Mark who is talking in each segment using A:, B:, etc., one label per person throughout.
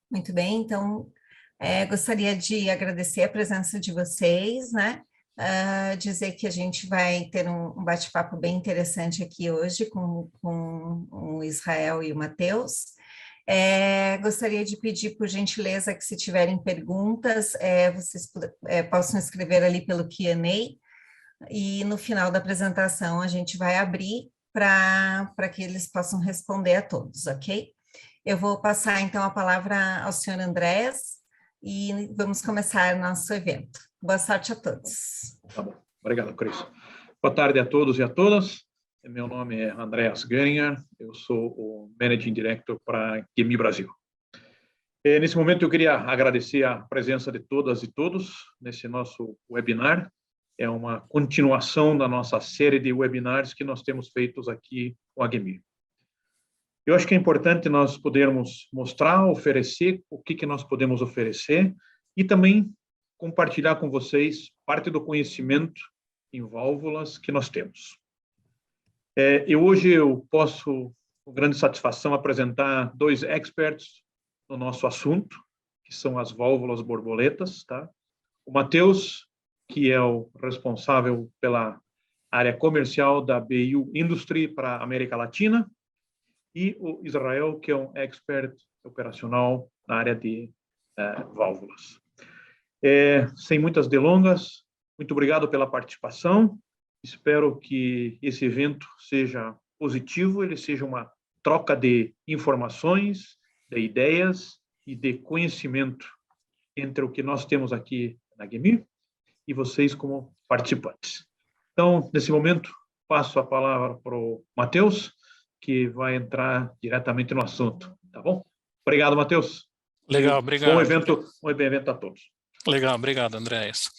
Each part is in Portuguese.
A: Muito bem, então gostaria de agradecer a presença de vocês, né? Dizer que a gente vai ter um bate-papo bem interessante aqui hoje com o Israel e o Matheus. Gostaria de pedir, por gentileza, que se tiverem perguntas, vocês possam escrever ali pelo Q&A e no final da apresentação a gente vai abrir para que eles possam responder a todos, ok? Eu vou passar então a palavra ao senhor Andrés e vamos começar nosso evento. Boa sorte a todos.
B: Tá bom. Obrigado, Cris. Boa tarde a todos e a todas. Meu nome é Andreas Göringer, eu sou o Managing Director para GMI Brasil. Nesse momento eu queria agradecer a presença de todas e todos nesse nosso webinar. É uma continuação da nossa série de webinars que nós temos feitos aqui com a GMI. Eu acho que é importante nós podermos mostrar, oferecer o que nós podemos oferecer e também compartilhar com vocês parte do conhecimento em válvulas que nós temos. Hoje eu posso, com grande satisfação, apresentar dois experts no nosso assunto, que são as válvulas borboletas, tá? O Matheus, que é o responsável pela área comercial da BU Industry para a América Latina, e o Israel, que é um expert operacional na área de válvulas. Sem muitas delongas, muito obrigado pela participação. Espero que esse evento seja positivo, ele seja uma troca de informações, de ideias e de conhecimento entre o que nós temos aqui na GMI e vocês como participantes. Então, nesse momento, passo a palavra para o Matheus, que vai entrar diretamente no assunto, tá bom? Obrigado, Matheus.
C: Legal, obrigado.
B: Bom evento a todos.
C: Legal, obrigado, Andrés.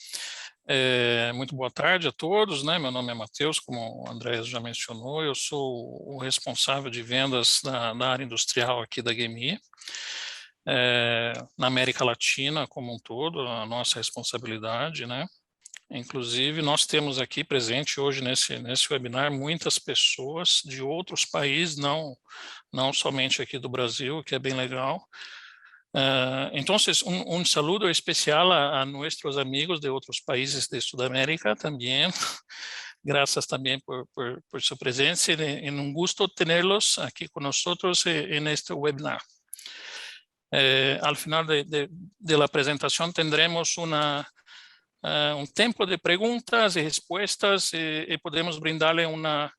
C: Muito boa tarde a todos, né? Meu nome é Matheus, como o Andrés já mencionou, eu sou o responsável de vendas da área industrial aqui da GMI. Na América Latina como um todo, a nossa responsabilidade, né? Inclusive, nós temos aqui presente hoje nesse webinar muitas pessoas de outros países, não somente aqui do Brasil, que é bem legal. Então, um saludo especial a nossos amigos de outros países de Sudamérica também. Graças também por sua presença e um gosto tê-los aqui conosco neste webinar. Al final da apresentação, teremos um tempo de perguntas e respostas e podemos brindar-lhe uma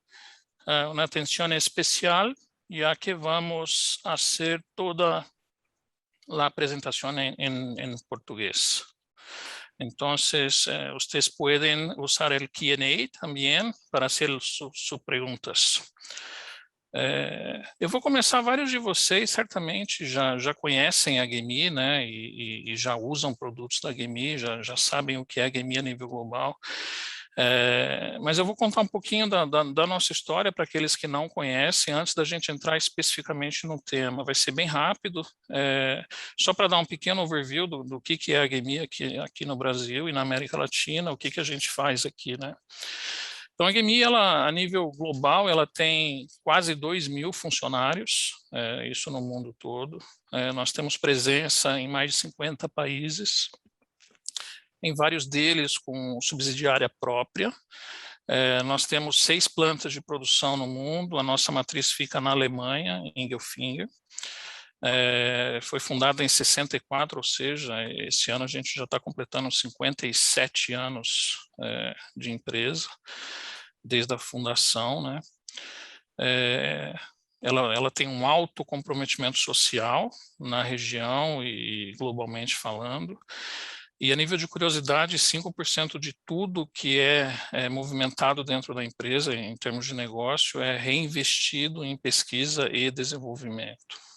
C: atenção especial, já que vamos fazer toda a apresentação em português. Então, vocês podem usar o Q&A também para fazer suas perguntas. Eu vou começar, vários de vocês certamente já conhecem a GMI, né, e já usam produtos da GMI, já sabem o que é a GMI a nível global, mas eu vou contar um pouquinho da nossa história para aqueles que não conhecem, antes da gente entrar especificamente no tema. Vai ser bem rápido, só para dar um pequeno overview do que é a GMI aqui no Brasil e na América Latina, o que a gente faz aqui, né. Então, a GMI, a nível global, ela tem quase 2.000 funcionários, isso no mundo todo. Nós temos presença em mais de 50 países, em vários deles com subsidiária própria. Nós temos 6 plantas de produção no mundo, a nossa matriz fica na Alemanha, em Gelfinger. Foi fundada em 64, ou seja, esse ano a gente já está completando 57 anos de empresa, desde a fundação, né? Ela tem um alto comprometimento social na região e globalmente falando, e a nível de curiosidade, 5% de tudo que é movimentado dentro da empresa, em termos de negócio, é reinvestido em pesquisa e desenvolvimento.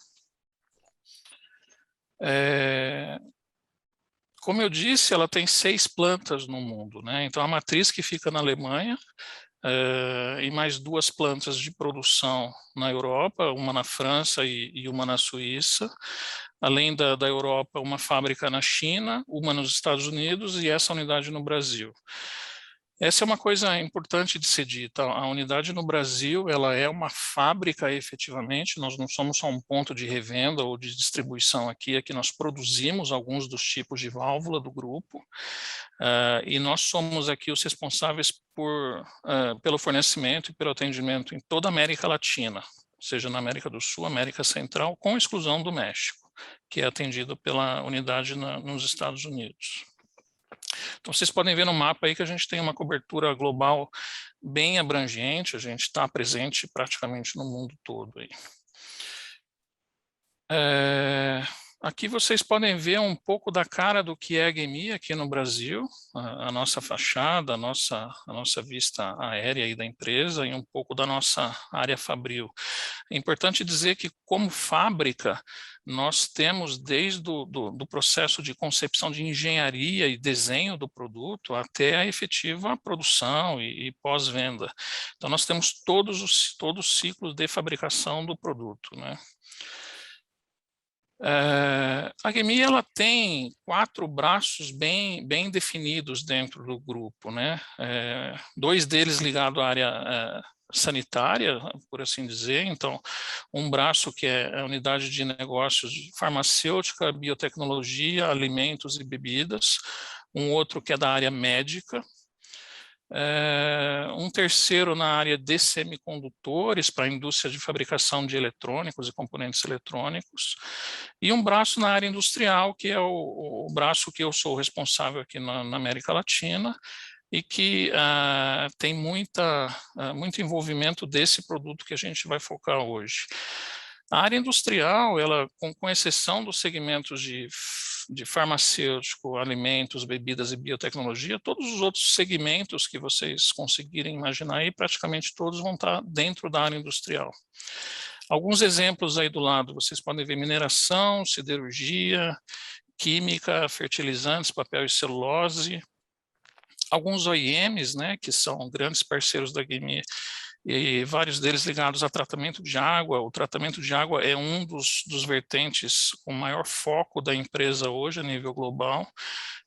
C: Como eu disse, ela tem 6 plantas no mundo, né? Então, a matriz que fica na Alemanha, e mais 2 plantas de produção na Europa, uma na França e uma na Suíça. Além da Europa, uma fábrica na China, uma nos Estados Unidos e essa unidade no Brasil. Essa é uma coisa importante de ser dita. A unidade no Brasil, ela é uma fábrica efetivamente, nós não somos só um ponto de revenda ou de distribuição aqui, é que nós produzimos alguns dos tipos de válvula do grupo, e nós somos aqui os responsáveis pelo fornecimento e pelo atendimento em toda a América Latina, seja na América do Sul, América Central, com exclusão do México, que é atendido pela unidade nos Estados Unidos. Então, vocês podem ver no mapa aí que a gente tem uma cobertura global bem abrangente, a gente está presente praticamente no mundo todo aí. Aqui vocês podem ver um pouco da cara do que é a GMI aqui no Brasil, a nossa fachada, a nossa vista aérea aí da empresa e um pouco da nossa área fabril. É importante dizer que, como fábrica, nós temos desde do processo de concepção de engenharia e desenho do produto até a efetiva produção e pós-venda. Então, nós temos todos os ciclos de fabricação do produto, né? A GMI, ela tem 4 braços bem definidos dentro do grupo, né? 2 deles ligados à área sanitária, por assim dizer. Então, um braço que é a unidade de negócios de farmacêutica, biotecnologia, alimentos e bebidas. Um outro que é da área médica. Um terceiro na área de semicondutores, para a indústria de fabricação de eletrônicos e componentes eletrônicos, e um braço na área industrial, que é o braço que eu sou responsável aqui na América Latina, e que tem muito envolvimento desse produto que a gente vai focar hoje. A área industrial, ela, com exceção dos segmentos de farmacêutico, alimentos, bebidas e biotecnologia, todos os outros segmentos que vocês conseguirem imaginar aí, praticamente todos vão estar dentro da área industrial. Alguns exemplos aí do lado, vocês podem ver mineração, siderurgia, química, fertilizantes, papel e celulose. Alguns OEMs, né, que são grandes parceiros da GMI, e vários deles ligados a tratamento de água. O tratamento de água é um dos vertentes com maior foco da empresa hoje a nível global.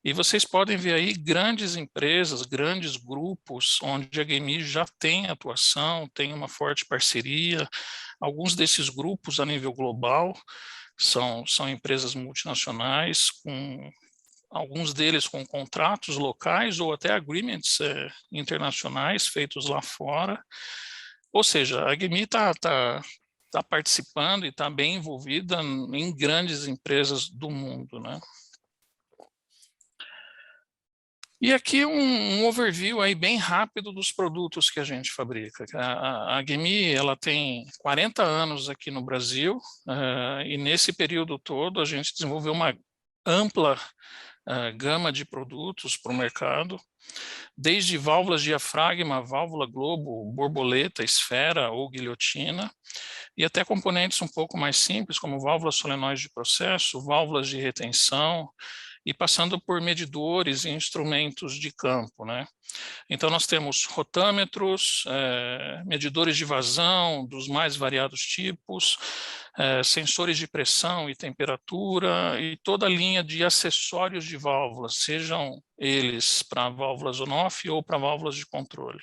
C: E vocês podem ver aí grandes empresas, grandes grupos, onde a GMI já tem atuação, tem uma forte parceria. Alguns desses grupos a nível global são empresas multinacionais, alguns deles com contratos locais ou até agreements internacionais feitos lá fora. Ou seja, a GMI está participando e está bem envolvida em grandes empresas do mundo, né? E aqui um overview aí bem rápido dos produtos que a gente fabrica. A GMI, ela tem 40 anos aqui no Brasil, e nesse período todo a gente desenvolveu uma ampla gama de produtos para o mercado, desde válvulas diafragma, válvula globo, borboleta, esfera ou guilhotina, e até componentes um pouco mais simples, como válvulas solenoides de processo, válvulas de retenção, e passando por medidores e instrumentos de campo, né? Então, nós temos rotâmetros, medidores de vazão dos mais variados tipos, sensores de pressão e temperatura e toda a linha de acessórios de válvulas, sejam eles para válvulas on-off ou para válvulas de controle.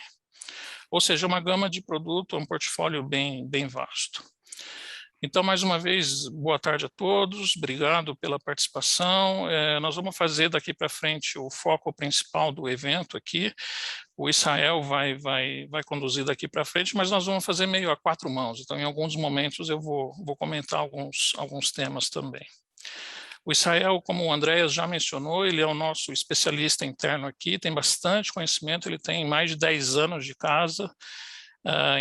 C: Ou seja, uma gama de produto, um portfólio bem vasto. Então, mais uma vez, boa tarde a todos, obrigado pela participação. Nós vamos fazer daqui para frente o foco principal do evento aqui. O Israel vai conduzir daqui para frente, mas nós vamos fazer meio a 4 mãos. Então, em alguns momentos, eu vou comentar alguns temas também. O Israel, como o Andreas já mencionou, ele é o nosso especialista interno aqui, tem bastante conhecimento, ele tem mais de 10 anos de casa,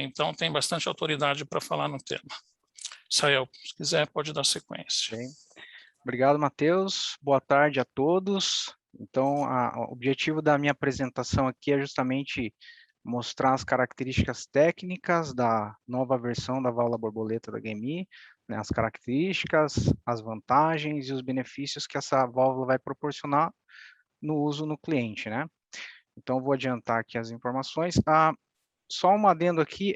C: então tem bastante autoridade para falar no tema. Israel, se quiser, pode dar sequência.
D: Bem, obrigado, Matheus. Boa tarde a todos. Então, o objetivo da minha apresentação aqui é justamente mostrar as características técnicas da nova versão da válvula borboleta da GMI, né, as características, as vantagens e os benefícios que essa válvula vai proporcionar no uso no cliente, né? Então, vou adiantar aqui as informações. Só um adendo aqui,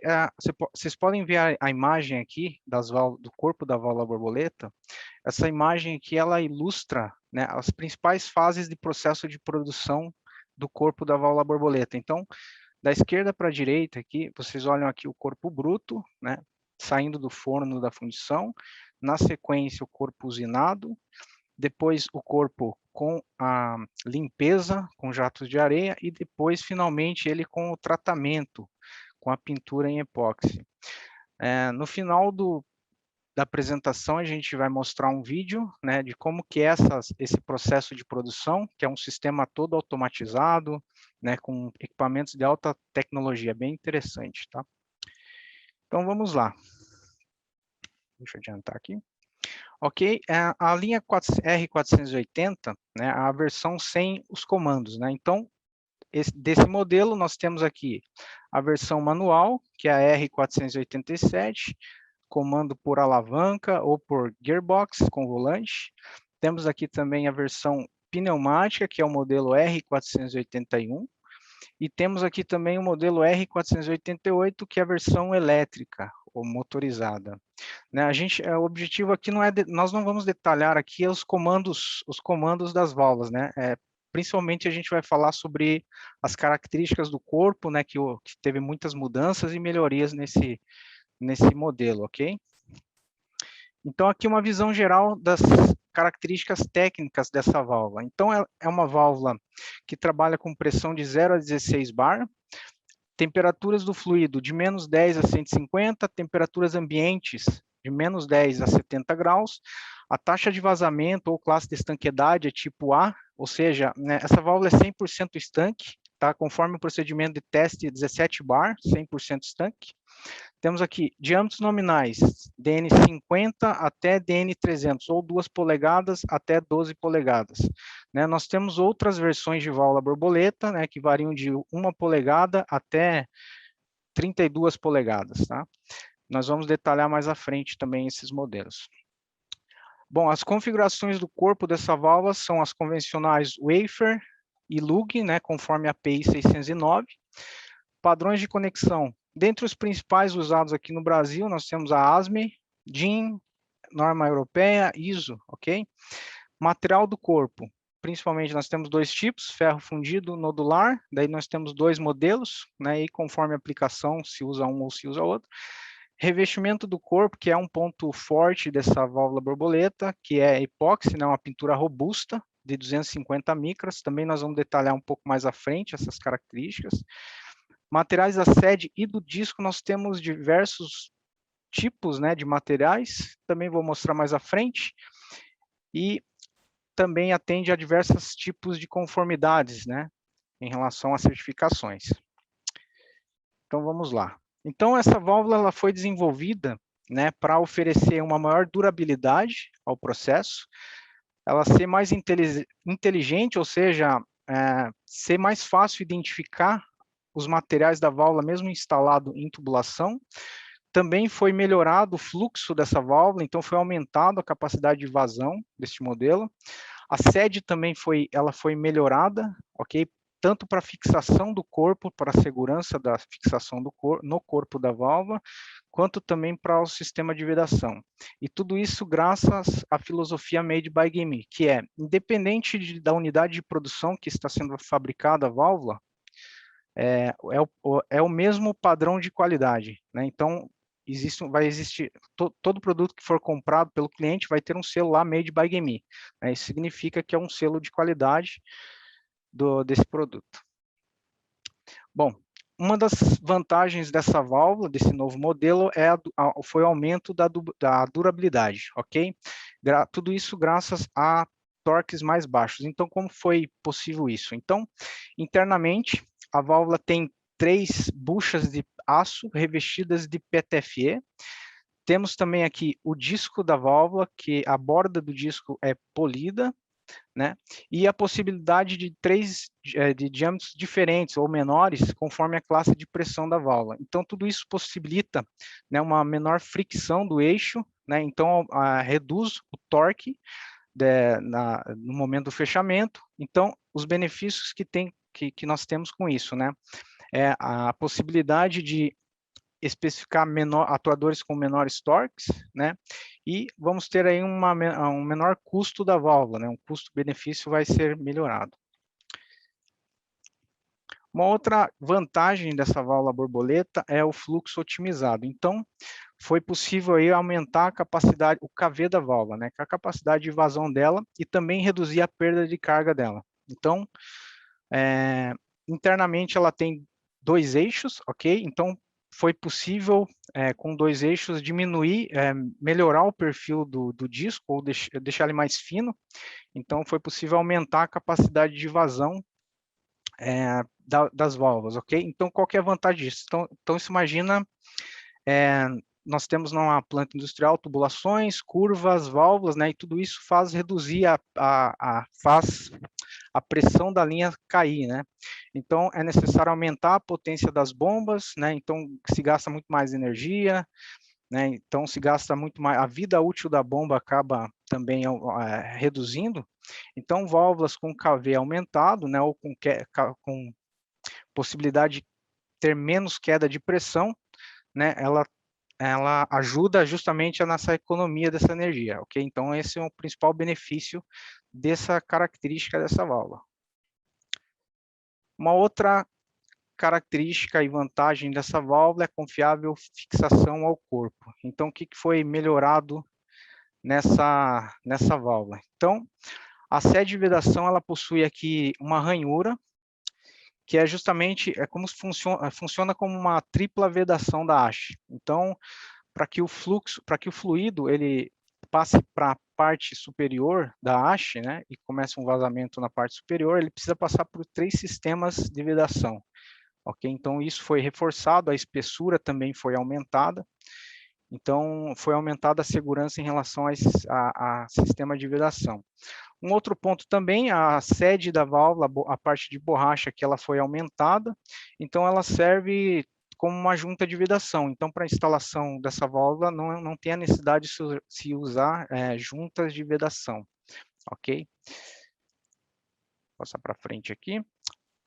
D: vocês podem ver a imagem aqui do corpo da válvula borboleta. Essa imagem aqui, ela ilustra, né, as principais fases de processo de produção do corpo da válvula borboleta. Então, da esquerda para a direita aqui, vocês olham aqui o corpo bruto, né, saindo do forno da fundição, na sequência o corpo usinado, depois o corpo com a limpeza com jatos de areia e depois, finalmente, ele com o tratamento, com a pintura em epóxi. No final da apresentação, a gente vai mostrar um vídeo, né, de como que é esse processo de produção, que é um sistema todo automatizado, né, com equipamentos de alta tecnologia, bem interessante, tá? Então, vamos lá. Deixa eu adiantar aqui. Ok, a linha R480, né, a versão sem os comandos, né? Então, desse modelo, nós temos aqui a versão manual, que é a R487, comando por alavanca ou por gearbox com volante. Temos aqui também a versão pneumática, que é o modelo R481. E temos aqui também o modelo R488, que é a versão elétrica ou motorizada. Né, o objetivo aqui não é, nós não vamos detalhar aqui os comandos das válvulas, né? Principalmente a gente vai falar sobre as características do corpo, né? Que teve muitas mudanças e melhorias nesse modelo, ok? Então, aqui uma visão geral das características técnicas dessa válvula. Então, é uma válvula que trabalha com pressão de 0 a 16 bar, temperaturas do fluido de menos 10 a 150, temperaturas ambientes de menos 10 a 70 graus, a taxa de vazamento ou classe de estanqueidade é tipo A, ou seja, né, essa válvula é 100% estanque, tá? Conforme o procedimento de teste 17 bar, 100% estanque. Temos aqui diâmetros nominais, DN50 até DN300, ou 2 polegadas até 12 polegadas. Né, nós temos outras versões de válvula borboleta, né, que variam de 1 polegada até 32 polegadas. Tá? Nós vamos detalhar mais à frente também esses modelos. Bom, as configurações do corpo dessa válvula são as convencionais wafer e lug, né, conforme a API 609. Padrões de conexão. Dentre os principais usados aqui no Brasil, nós temos a ASME, DIN, norma europeia, ISO, ok? Material do corpo. Principalmente nós temos 2 tipos, ferro fundido nodular, daí nós temos 2 modelos, né, e conforme a aplicação, se usa um ou se usa outro. Revestimento do corpo, que é um ponto forte dessa válvula borboleta, que é epóxi, né, uma pintura robusta, de 250 micras, também nós vamos detalhar um pouco mais à frente essas características. Materiais da sede e do disco, nós temos diversos tipos, né, de materiais, também vou mostrar mais à frente, e também atende a diversos tipos de conformidades, né, em relação a certificações. Então, vamos lá. Então, essa válvula ela foi desenvolvida, né, para oferecer uma maior durabilidade ao processo, ela ser mais inteligente, ou seja, ser mais fácil identificar os materiais da válvula, mesmo instalado em tubulação. Também foi melhorado o fluxo dessa válvula, então foi aumentado a capacidade de vazão deste modelo. A sede também foi melhorada, ok? Tanto para a fixação do corpo, para a segurança da fixação no corpo da válvula, quanto também para o sistema de vedação. E tudo isso graças à filosofia Made by GEMI, que é, independente da unidade de produção que está sendo fabricada a válvula, é o mesmo padrão de qualidade, né? Então, vai existir, todo produto que for comprado pelo cliente vai ter um selo lá Made by GEMI, né? Isso significa que é um selo de qualidade desse produto. Bom, uma das vantagens dessa válvula, desse novo modelo, foi o aumento da durabilidade, ok? Tudo isso graças a torques mais baixos. Então, como foi possível isso? Então, internamente, a válvula tem 3 buchas de aço revestidas de PTFE. Temos também aqui o disco da válvula, que a borda do disco é polida, né? E a possibilidade de 3 de diâmetros diferentes ou menores, conforme a classe de pressão da válvula. Então, tudo isso possibilita, né, uma menor fricção do eixo, né? Então, reduz o torque no momento do fechamento. Então, os benefícios que nós temos com isso, né? É a possibilidade de especificar atuadores com menores torques, né? E vamos ter aí um menor custo da válvula, né? Um custo-benefício vai ser melhorado. Uma outra vantagem dessa válvula borboleta é o fluxo otimizado. Então, foi possível aí aumentar a capacidade, o KV da válvula, né, a capacidade de vazão dela e também reduzir a perda de carga dela. Então, internamente ela tem 2 eixos, ok? Então, foi possível, com 2 eixos, diminuir, melhorar o perfil do disco, ou deixar ele mais fino. Então, foi possível aumentar a capacidade de vazão das válvulas, ok? Então, qual que é a vantagem disso? Então se imagina, nós temos numa planta industrial tubulações, curvas, válvulas, né? E tudo isso faz reduzir faz a pressão da linha cair, né? Então, é necessário aumentar a potência das bombas, né? Então, se gasta muito mais energia, né? Então, se gasta muito mais, a vida útil da bomba acaba também reduzindo. Então, válvulas com KV aumentado, né? Ou com possibilidade de ter menos queda de pressão, né? Ela ajuda justamente nessa economia dessa energia, ok? Então, esse é o principal benefício dessa característica dessa válvula. Uma outra característica e vantagem dessa válvula é a confiável fixação ao corpo. Então, o que foi melhorado nessa válvula? Então, a sede de vedação, ela possui aqui uma ranhura, que é justamente, como funciona como uma tripla vedação da haste. Então, para que o fluido ele passe para a parte superior da haste, né, e comece um vazamento na parte superior, ele precisa passar por 3 sistemas de vedação. Ok? Então, isso foi reforçado, a espessura também foi aumentada. Então, foi aumentada a segurança em relação a sistema de vedação. Um outro ponto também, a sede da válvula, a parte de borracha, que ela foi aumentada. Então, ela serve como uma junta de vedação. Então, para a instalação dessa válvula, não tem a necessidade de se usar juntas de vedação. Ok? Vou passar para frente aqui.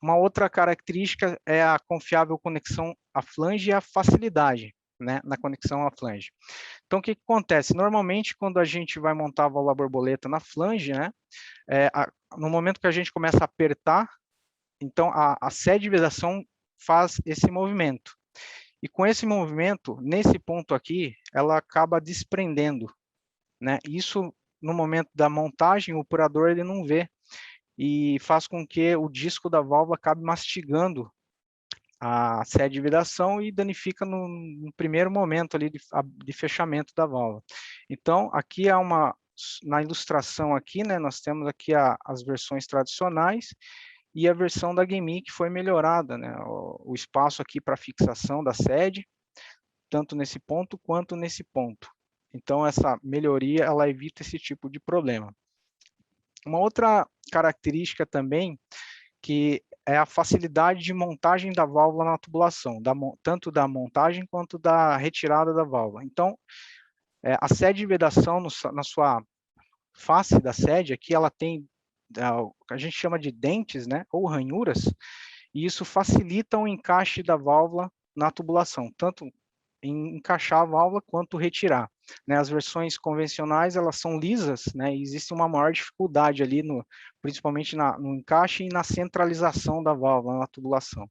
D: Uma outra característica é a confiável conexão à flange e a facilidade, né, na conexão à flange. Então, o que acontece? Normalmente, quando a gente vai montar a válvula borboleta na flange, né, no momento que a gente começa a apertar, então a sede de vedação faz esse movimento. E com esse movimento, nesse ponto aqui, ela acaba desprendendo, né? Isso, no momento da montagem, o operador ele não vê, e faz com que o disco da válvula acabe mastigando a sede de vedação e danifica no primeiro momento ali de fechamento da válvula. Então, aqui na ilustração aqui, né, nós temos aqui as versões tradicionais e a versão da GAME que foi melhorada, né, o espaço aqui para fixação da sede, tanto nesse ponto quanto nesse ponto. Então, essa melhoria, ela evita esse tipo de problema. Uma outra característica também, que é a facilidade de montagem da válvula na tubulação, tanto da montagem quanto da retirada da válvula. Então, a sede de vedação, na sua face da sede, aqui ela tem, a gente chama de dentes, né, ou ranhuras, e isso facilita o encaixe da válvula na tubulação, tanto em encaixar a válvula quanto retirar. Né, as versões convencionais, elas são lisas, né, e existe uma maior dificuldade ali, principalmente no encaixe e na centralização da válvula, na tubulação.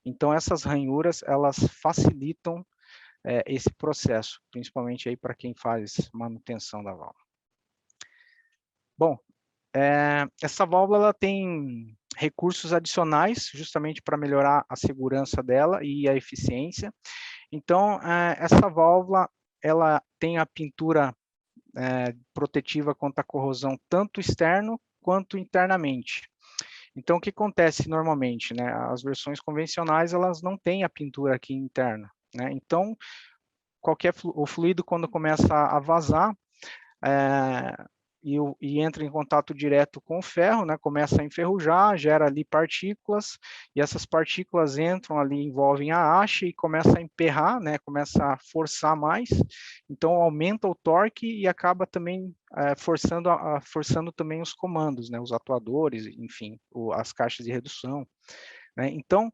D: Então, essas ranhuras, elas facilitam esse processo, principalmente aí para quem faz manutenção da válvula. Bom, essa válvula ela tem recursos adicionais, justamente para melhorar a segurança dela e a eficiência. Então, essa válvula, ela tem a pintura protetiva contra a corrosão, tanto externo quanto internamente. Então, o que acontece normalmente, né? As versões convencionais, elas não têm a pintura aqui interna, né? Então, o fluido, quando começa a vazar, e entra em contato direto com o ferro, né, começa a enferrujar, gera ali partículas, e essas partículas entram ali, envolvem a haste e começa a emperrar, né, começa a forçar mais, então aumenta o torque e acaba também forçando também os comandos, né, os atuadores, enfim, as caixas de redução, né. Então,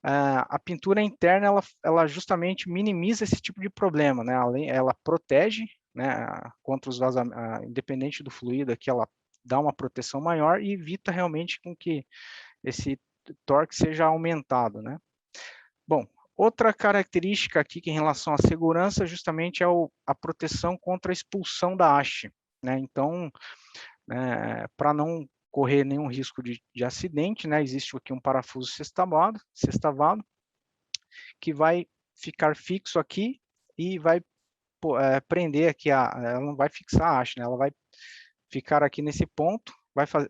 D: a pintura interna, ela justamente minimiza esse tipo de problema, né, ela protege, né, contra os vazamentos, independente do fluido, aqui ela dá uma proteção maior e evita realmente com que torque seja aumentado, né? Bom, outra característica aqui que em relação à segurança justamente é a proteção contra a expulsão da haste, né? Então, para não correr nenhum risco de acidente, né? Existe aqui um parafuso sextavado, que vai ficar fixo aqui e vai prender aqui, ela não vai fixar a haste, né? Ela vai ficar aqui nesse ponto,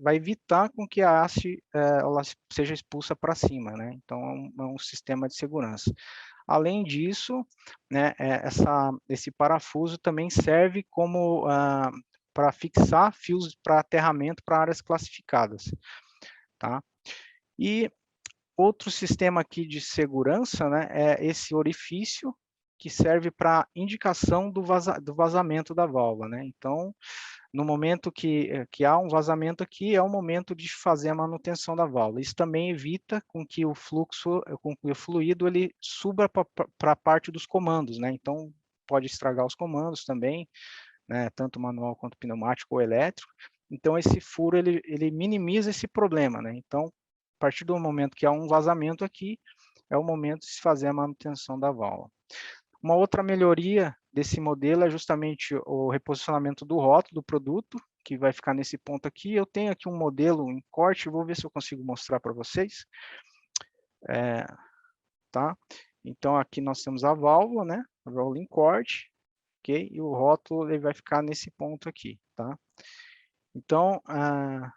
D: vai evitar com que a haste ela seja expulsa para cima, né? Então, é um sistema de segurança. Além disso, né, esse parafuso também serve como para fixar fios para aterramento para áreas classificadas, tá? E outro sistema aqui de segurança, né, é esse orifício que serve para indicação do vazamento da válvula, né? Então, no momento que há um vazamento aqui, é o momento de fazer a manutenção da válvula. Isso também evita com que o fluxo, com que o fluido, ele suba para a parte dos comandos, né? Então, pode estragar os comandos também, né? Tanto manual quanto pneumático ou elétrico. Então, esse furo, ele minimiza esse problema, né? Então, a partir do momento que há um vazamento aqui, é o momento de se fazer a manutenção da válvula. Uma outra melhoria desse modelo é justamente o reposicionamento do rótulo do produto, que vai ficar nesse ponto aqui. Eu tenho aqui um modelo em corte, vou ver se eu consigo mostrar para vocês. Tá? Então, aqui nós temos a válvula, né? A válvula em corte, ok? E o rótulo ele vai ficar nesse ponto aqui, tá? Então, é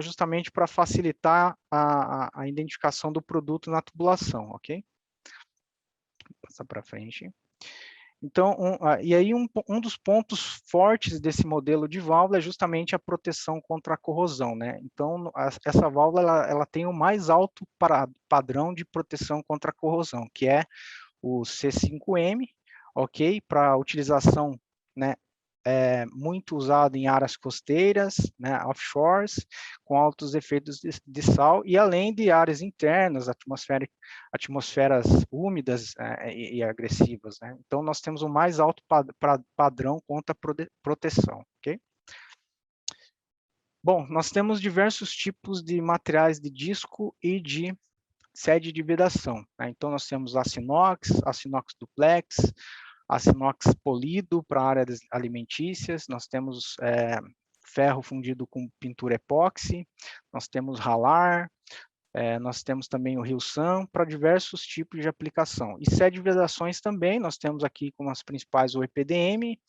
D: justamente para facilitar a identificação do produto na tubulação, ok? Vou passar para frente. Então, e aí um dos pontos fortes desse modelo de válvula é justamente a proteção contra a corrosão, né? Então, essa válvula ela tem o mais alto padrão de proteção contra a corrosão, que é o C5M, ok? Para utilização, né? Muito usado em áreas costeiras, né, offshores, com altos efeitos de sal, e além de áreas internas, atmosferas úmidas e agressivas, né? Então, nós temos o mais alto padrão contra proteção, ok? Bom, nós temos diversos tipos de materiais de disco e de sede de vedação, né? Então, nós temos aço inox duplex, aço inox polido para áreas alimentícias, nós temos ferro fundido com pintura epóxi, nós temos ralar, nós temos também o Rilsan para diversos tipos de aplicação. E sede de vedações também, nós temos aqui como as principais o EPDM,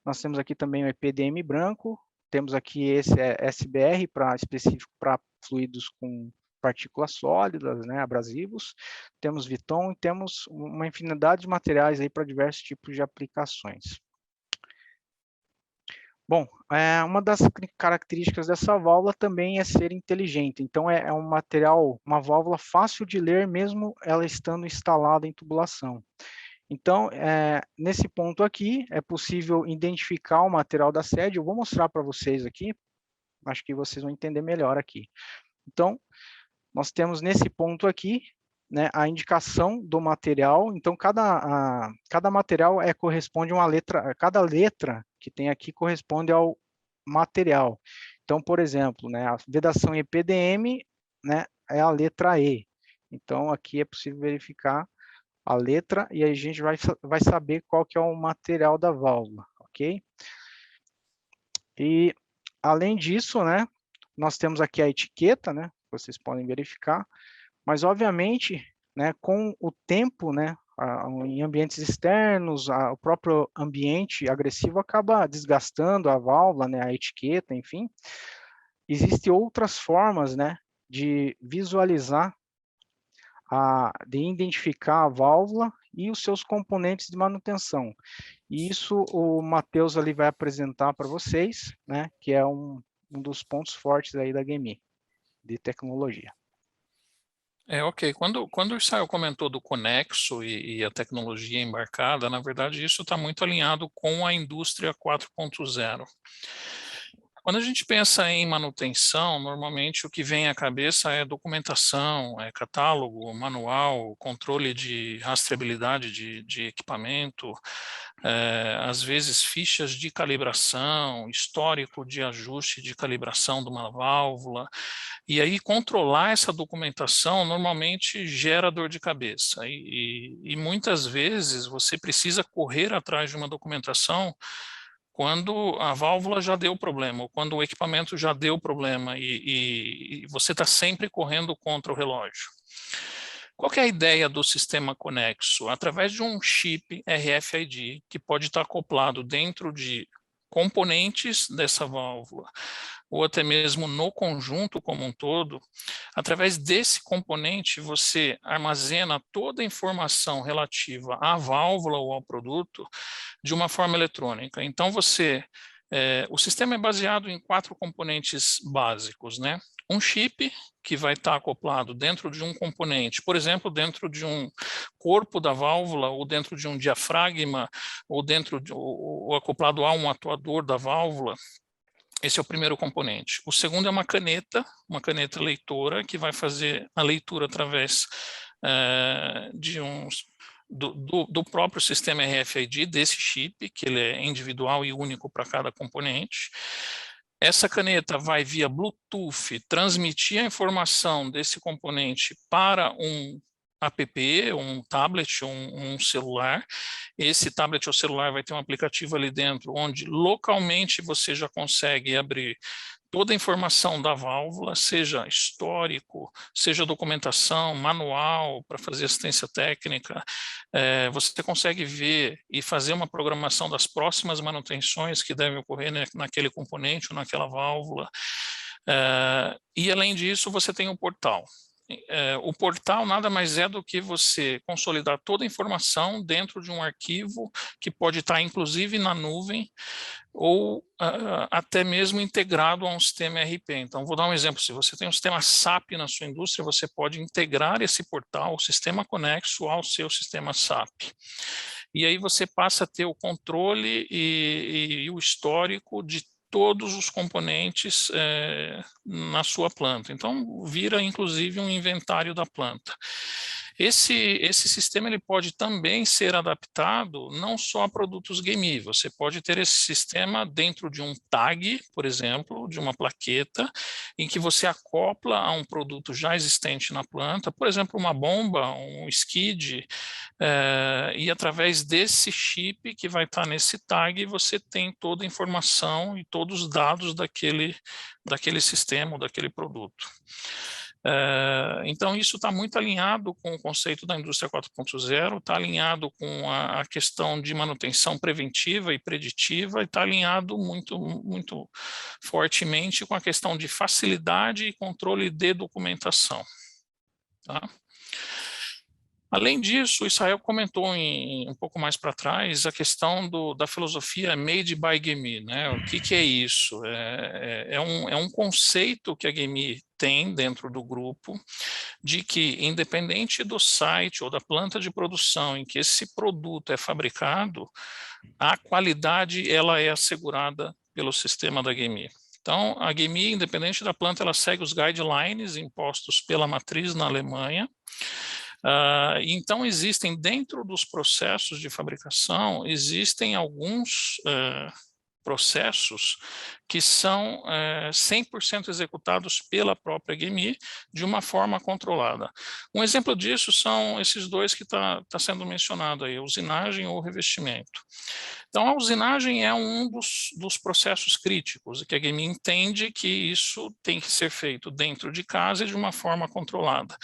D: nós temos aqui também o EPDM branco, temos aqui esse SBR específico para fluidos com partículas sólidas, né, abrasivos, temos Viton e temos uma infinidade de materiais aí para diversos tipos de aplicações. Bom, uma das características dessa válvula também é ser inteligente, então é um material, uma válvula fácil de ler mesmo ela estando instalada em tubulação. Então, nesse ponto aqui, é possível identificar o material da sede, eu vou mostrar para vocês aqui, acho que vocês vão entender melhor aqui. Então, nós temos nesse ponto aqui, né, a indicação do material. Então, cada material corresponde a uma letra, cada letra que tem aqui corresponde ao material. Então, por exemplo, né, a vedação EPDM, né, é a letra E. Então, aqui é possível verificar a letra e aí a gente vai saber qual que é o material da válvula, ok? E, além disso, né, nós temos aqui a etiqueta, né, vocês podem verificar, mas, obviamente, né, com o tempo, né, em ambientes externos, o próprio ambiente agressivo acaba desgastando a válvula, né, a etiqueta, enfim. Existem outras formas, né, de visualizar, de identificar a válvula e os seus componentes de manutenção. E isso o Matheus ali vai apresentar para vocês, né, que é um dos pontos fortes aí da GMI, de tecnologia.
C: Ok. Quando o Israel comentou do conexo e a tecnologia embarcada, na verdade, isso está muito alinhado com a indústria 4.0. Quando a gente pensa em manutenção, normalmente o que vem à cabeça é documentação, é catálogo, manual, controle de rastreabilidade de equipamento, às vezes fichas de calibração, histórico de ajuste de calibração de uma válvula, e aí controlar essa documentação normalmente gera dor de cabeça, e muitas vezes você precisa correr atrás de uma documentação quando a válvula já deu problema, ou quando o equipamento já deu problema, e você está sempre correndo contra o relógio. Qual que é a ideia do sistema conexo? Através de um chip RFID, que pode estar acoplado dentro de componentes dessa válvula, ou até mesmo no conjunto como um todo, através desse componente você armazena toda a informação relativa à válvula ou ao produto de uma forma eletrônica. Então o sistema é baseado em 4 componentes básicos, né? Um chip que vai estar acoplado dentro de um componente, por exemplo, dentro de um corpo da válvula, ou dentro de um diafragma, ou acoplado a um atuador da válvula. Esse é o primeiro componente. O segundo é uma caneta leitora, que vai fazer a leitura através do próprio sistema RFID, desse chip, que ele é individual e único para cada componente. Essa caneta vai via Bluetooth transmitir a informação desse componente para um app, um tablet, um celular. Esse tablet ou celular vai ter um aplicativo ali dentro, onde localmente você já consegue abrir toda a informação da válvula, seja histórico, seja documentação, manual para fazer assistência técnica. Você consegue ver e fazer uma programação das próximas manutenções que devem ocorrer naquele componente ou naquela válvula. E além disso, você tem um portal. O portal nada mais é do que você consolidar toda a informação dentro de um arquivo que pode estar inclusive na nuvem, ou até mesmo integrado a um sistema ERP. Então, vou dar um exemplo. Se você tem um sistema SAP na sua indústria, você pode integrar esse portal, o sistema conexo, ao seu sistema SAP. E aí você passa a ter o controle e o histórico de todos os componentes na sua planta. Então, vira, inclusive, um inventário da planta. Esse sistema ele pode também ser adaptado não só a produtos GAMEE. Você pode ter esse sistema dentro de um tag, por exemplo, de uma plaqueta, em que você acopla a um produto já existente na planta, por exemplo, uma bomba, um skid, e através desse chip que vai estar nesse tag, você tem toda a informação e todos os dados daquele sistema, ou daquele produto. Então, isso está muito alinhado com o conceito da indústria 4.0, está alinhado com a questão de manutenção preventiva e preditiva, e está alinhado muito, muito fortemente com a questão de facilidade e controle de documentação. Tá? Além disso, o Israel comentou um pouco mais para trás a questão da filosofia Made by GAMEE, né? O que é isso? É um conceito que a GAMEE tem dentro do grupo, de que, independente do site ou da planta de produção em que esse produto é fabricado, a qualidade ela é assegurada pelo sistema da GAMEE. Então, a GAMEE, independente da planta, ela segue os guidelines impostos pela matriz na Alemanha. Então, existem, dentro dos processos de fabricação, existem alguns processos que são 100% executados pela própria GAMEE de uma forma controlada. Um exemplo disso são esses dois que está sendo mencionado aí, usinagem ou revestimento. Então, a usinagem é um dos processos críticos, e que a GAMEE entende que isso tem que ser feito dentro de casa e de uma forma controlada.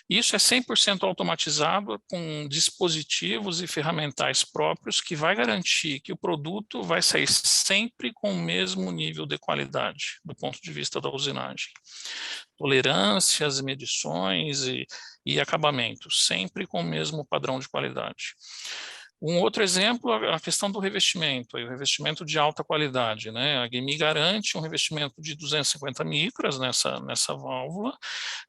C: Isso é 100% automatizado, com dispositivos e ferramentais próprios, que vai garantir que o produto vai sair sempre com o mesmo nível de qualidade, do ponto de vista da usinagem. Tolerâncias, medições e acabamentos, sempre com o mesmo padrão de qualidade. Um outro exemplo é a questão do revestimento, o revestimento de alta qualidade, né? A GAMEE garante um revestimento de 250 micras nessa válvula.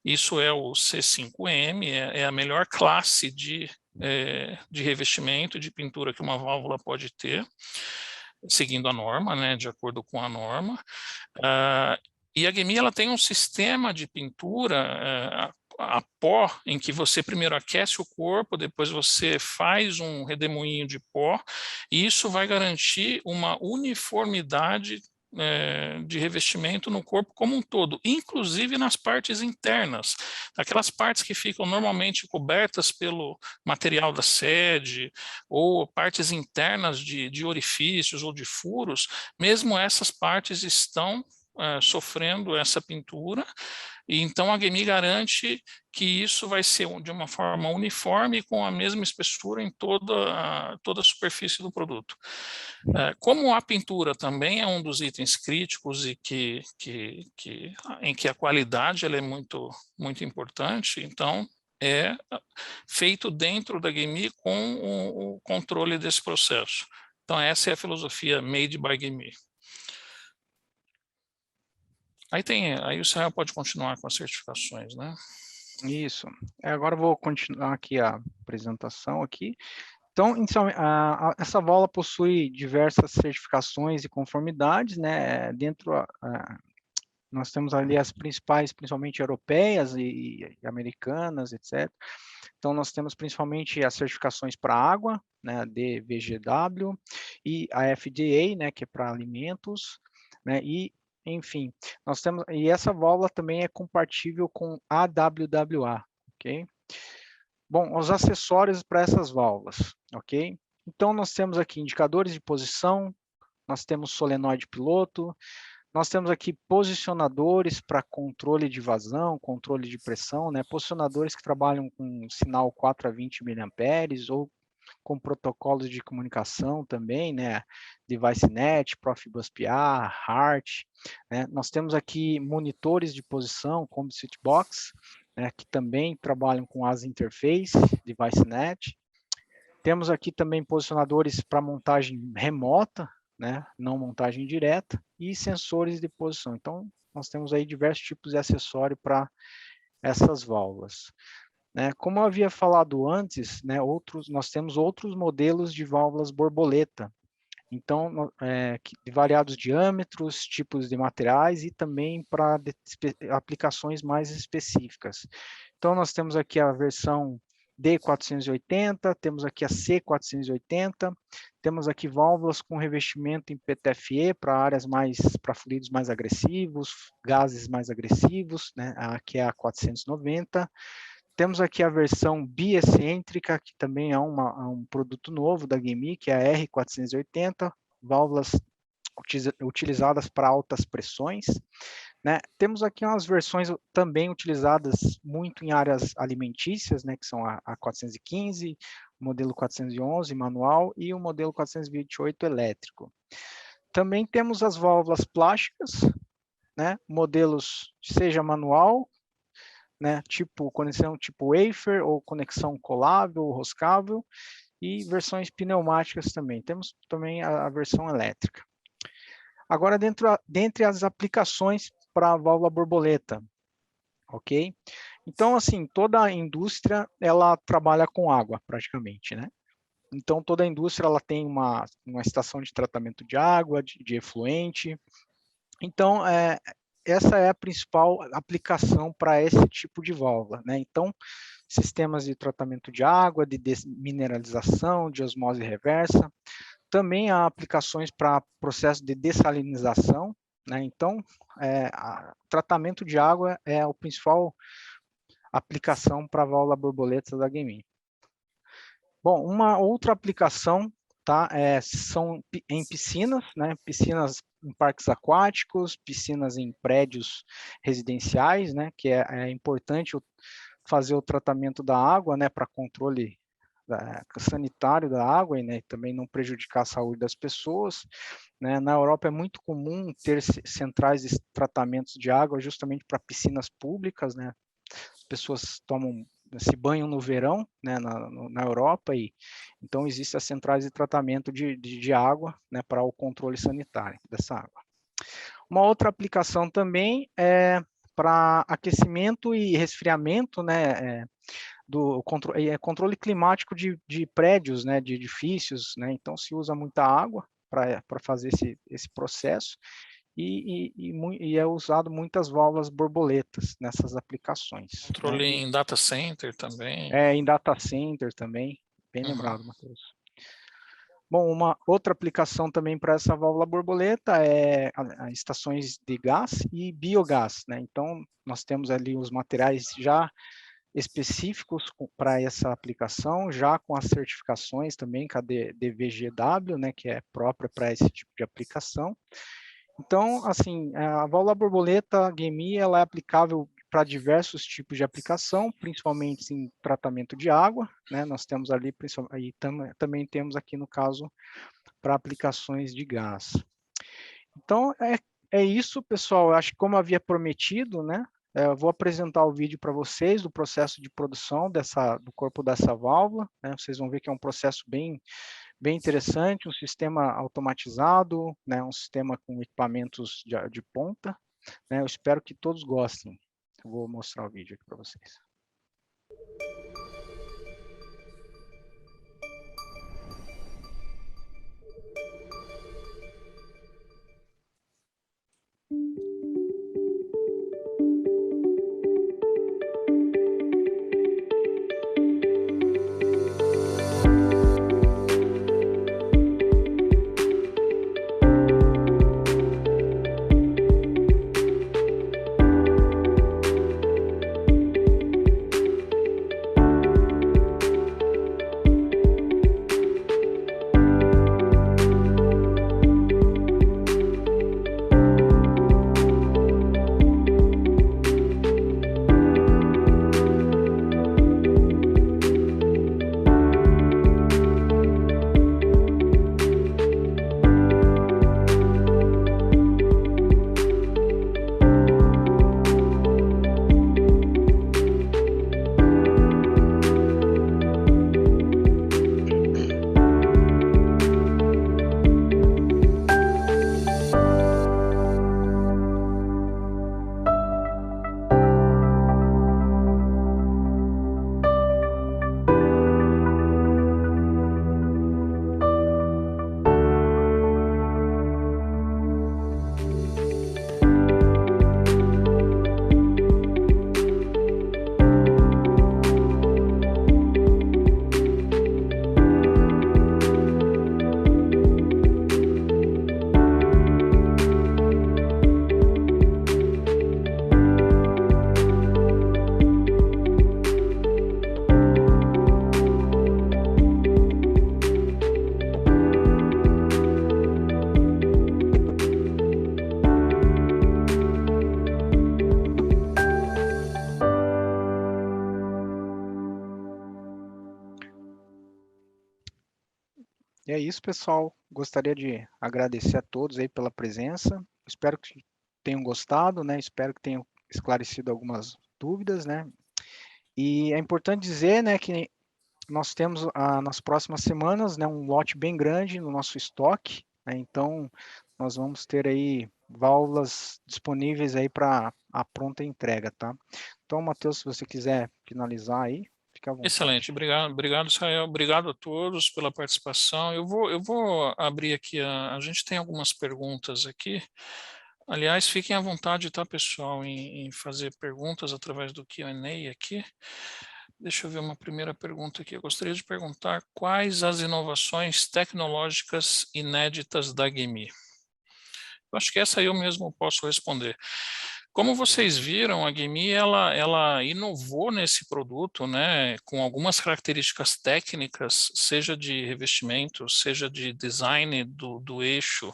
C: Isso é o C5M, é a melhor classe de revestimento, de pintura que uma válvula pode ter. seguindo a norma, né, de acordo com a norma. E a GMI, ela tem um sistema de pintura a pó, em que você primeiro aquece o corpo, depois você faz um redemoinho de pó, e isso vai garantir uma uniformidade de revestimento no corpo como um todo, inclusive nas partes internas, aquelas partes que ficam normalmente cobertas pelo material da sede, ou partes internas de orifícios ou de furos, mesmo essas partes estão sofrendo essa pintura, e então a GMI garante que isso vai ser de uma forma uniforme com a mesma espessura em toda a superfície do produto. Como a pintura também é um dos itens críticos e em que a qualidade ela é muito, muito importante, então é feito dentro da GMI com o controle desse processo. Então essa é a filosofia Made by GMI. Aí o Israel pode continuar com as certificações, né?
D: Isso. Agora eu vou continuar aqui a apresentação aqui. Então, essa válvula possui diversas certificações e conformidades, né? Nós temos ali as principais, principalmente europeias e americanas, etc. Então, nós temos principalmente as certificações para água, né? DVGW, e a FDA, né? Que é para alimentos, né? E enfim, nós temos, e essa válvula também é compatível com AWWA, ok? Bom, os acessórios para essas válvulas, ok? Então, nós temos aqui indicadores de posição, nós temos solenoide piloto, nós temos aqui posicionadores para controle de vazão, controle de pressão, né? Posicionadores que trabalham com sinal 4 a 20 mA ou com protocolos de comunicação também, né? DeviceNet, Profibus-PA, HART, né? Nós temos aqui monitores de posição, como Switchbox, né? Que também trabalham com as interface, DeviceNet. Temos aqui também posicionadores para montagem remota, né? Não montagem direta, e sensores de posição. Então, nós temos aí diversos tipos de acessório para essas válvulas. Como eu havia falado antes, né, nós temos outros modelos de válvulas borboleta, então, de variados diâmetros, tipos de materiais e também para aplicações mais específicas. Então, nós temos aqui a versão D480, temos aqui a C480, temos aqui válvulas com revestimento em PTFE para para fluidos mais agressivos, gases mais agressivos, né, aqui é a 490. Temos aqui a versão biexcêntrica, que também é um produto novo da GMI, que é a R480, válvulas utilizadas para altas pressões, né? Temos aqui umas versões também utilizadas muito em áreas alimentícias, né, que são a 415, o modelo 411 manual e o modelo 428 elétrico. Também temos as válvulas plásticas, né, modelos seja manual, né, conexão tipo wafer ou conexão colável ou roscável, e versões pneumáticas também. Temos também a versão elétrica. Agora, dentre as aplicações para a válvula borboleta, ok? Então, assim, toda a indústria, ela trabalha com água, praticamente, né? Então, toda a indústria, ela tem uma estação de tratamento de água, de efluente. Então, essa é a principal aplicação para esse tipo de válvula, né? Então, sistemas de tratamento de água, de desmineralização, de osmose reversa. Também há aplicações para processo de dessalinização, né? Então, tratamento de água é a principal aplicação para a válvula borboleta da GMI. Bom, uma outra aplicação, tá, são em piscinas, né? Piscinas em parques aquáticos, piscinas em prédios residenciais, né? Que é importante fazer o tratamento da água, né? Para controle sanitário da água e, né, também não prejudicar a saúde das pessoas, né? Na Europa é muito comum ter centrais de tratamentos de água justamente para piscinas públicas, né? As pessoas se banham no verão, né, na Europa, e então existem as centrais de tratamento de água, né, para o controle sanitário dessa água. Uma outra aplicação também é para aquecimento e resfriamento, né, do controle climático de prédios, né, de edifícios, né? Então se usa muita água, para fazer esse processo, e é usado muitas válvulas borboletas nessas aplicações.
C: Controle em data center também.
D: Em data center também, bem lembrado, Matheus. Bom, uma outra aplicação também para essa válvula borboleta é as estações de gás e biogás, né? Então, nós temos ali os materiais já específicos para essa aplicação, já com as certificações também, com a DVGW, né, que é própria para esse tipo de aplicação. Então, assim, a válvula borboleta GMI, ela é aplicável para diversos tipos de aplicação, principalmente em tratamento de água, né? Nós temos ali, aí também temos aqui no caso para aplicações de gás. Então, é isso, pessoal. Eu acho que como havia prometido, né? Eu vou apresentar o vídeo para vocês do processo de produção do corpo dessa válvula, né? Vocês vão ver que é um processo bem interessante, um sistema automatizado, né? Um sistema com equipamentos de ponta, né? Eu espero que todos gostem. Eu vou mostrar o vídeo aqui para vocês. E é isso, pessoal. Gostaria de agradecer a todos aí pela presença. Espero que tenham gostado, né? Espero que tenham esclarecido algumas dúvidas, né? E é importante dizer, né, que nós temos nas próximas semanas, né, um lote bem grande no nosso estoque, né? Então, nós vamos ter aí válvulas disponíveis aí para a pronta entrega, tá? Então, Matheus, se você quiser finalizar aí, fica à vontade.
C: Excelente, obrigado, Israel, obrigado a todos pela participação. Eu vou abrir aqui, a gente tem algumas perguntas aqui. Aliás, fiquem à vontade, tá, pessoal, em fazer perguntas através do Q&A aqui. Deixa eu ver uma primeira pergunta aqui. Eu gostaria de perguntar quais as inovações tecnológicas inéditas da GMI. Eu acho que essa eu mesmo posso responder. Como vocês viram, a GMI ela inovou nesse produto, né, com algumas características técnicas, seja de revestimento, seja de design do eixo,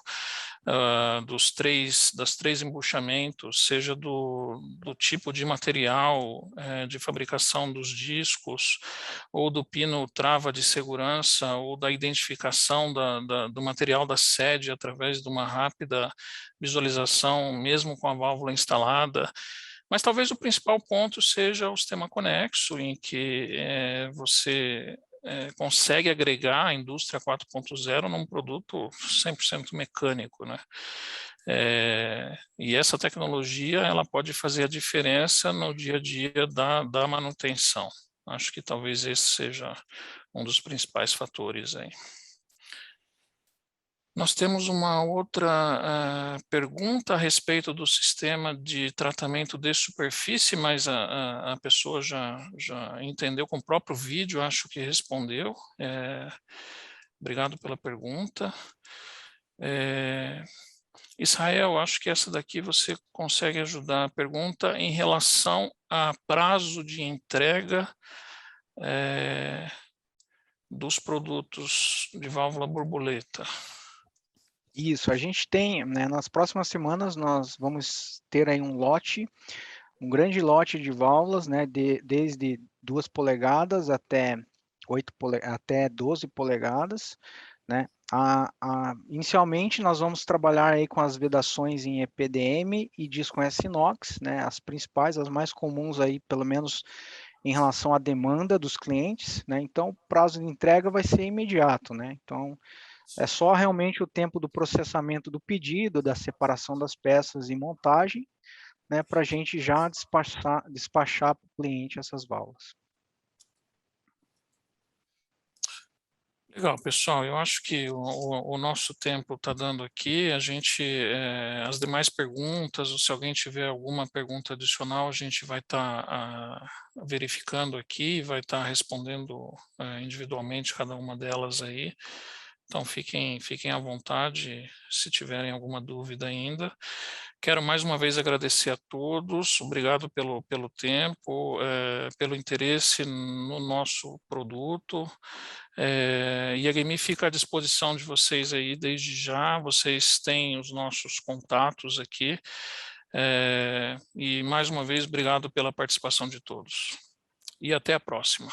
C: das três embuchamentos, seja do tipo de material de fabricação dos discos, ou do pino trava de segurança, ou da identificação do material da sede através de uma rápida visualização, mesmo com a válvula instalada. Mas talvez o principal ponto seja o sistema conexo, em que você consegue agregar a indústria 4.0 num produto 100% mecânico, né? E essa tecnologia ela pode fazer a diferença no dia a dia da manutenção. Acho que talvez esse seja um dos principais fatores aí. Nós temos uma outra pergunta a respeito do sistema de tratamento de superfície, mas a pessoa já entendeu com o próprio vídeo, acho que respondeu. Obrigado pela pergunta. Israel, acho que essa daqui você consegue ajudar. A pergunta em relação a prazo de entrega dos produtos de válvula borboleta.
D: Isso, a gente tem, né, nas próximas semanas nós vamos ter aí um grande lote de válvulas, né, desde 2 polegadas até 12 polegadas, né. Inicialmente nós vamos trabalhar aí com as vedações em EPDM e disco S-Inox, né, as principais, as mais comuns aí, pelo menos em relação à demanda dos clientes, né. Então o prazo de entrega vai ser imediato, né. Então é só realmente o tempo do processamento do pedido, da separação das peças e montagem, né, para a gente já despachar para o cliente essas válvulas.
C: Legal, pessoal, eu acho que o nosso tempo está dando aqui, as demais perguntas, ou se alguém tiver alguma pergunta adicional, a gente vai estar verificando aqui, vai estar respondendo individualmente cada uma delas aí. Então, fiquem à vontade se tiverem alguma dúvida ainda. Quero mais uma vez agradecer a todos, obrigado pelo tempo, pelo interesse no nosso produto, e a GAMEE fica à disposição de vocês aí desde já, vocês têm os nossos contatos aqui, e mais uma vez, obrigado pela participação de todos. E até a próxima.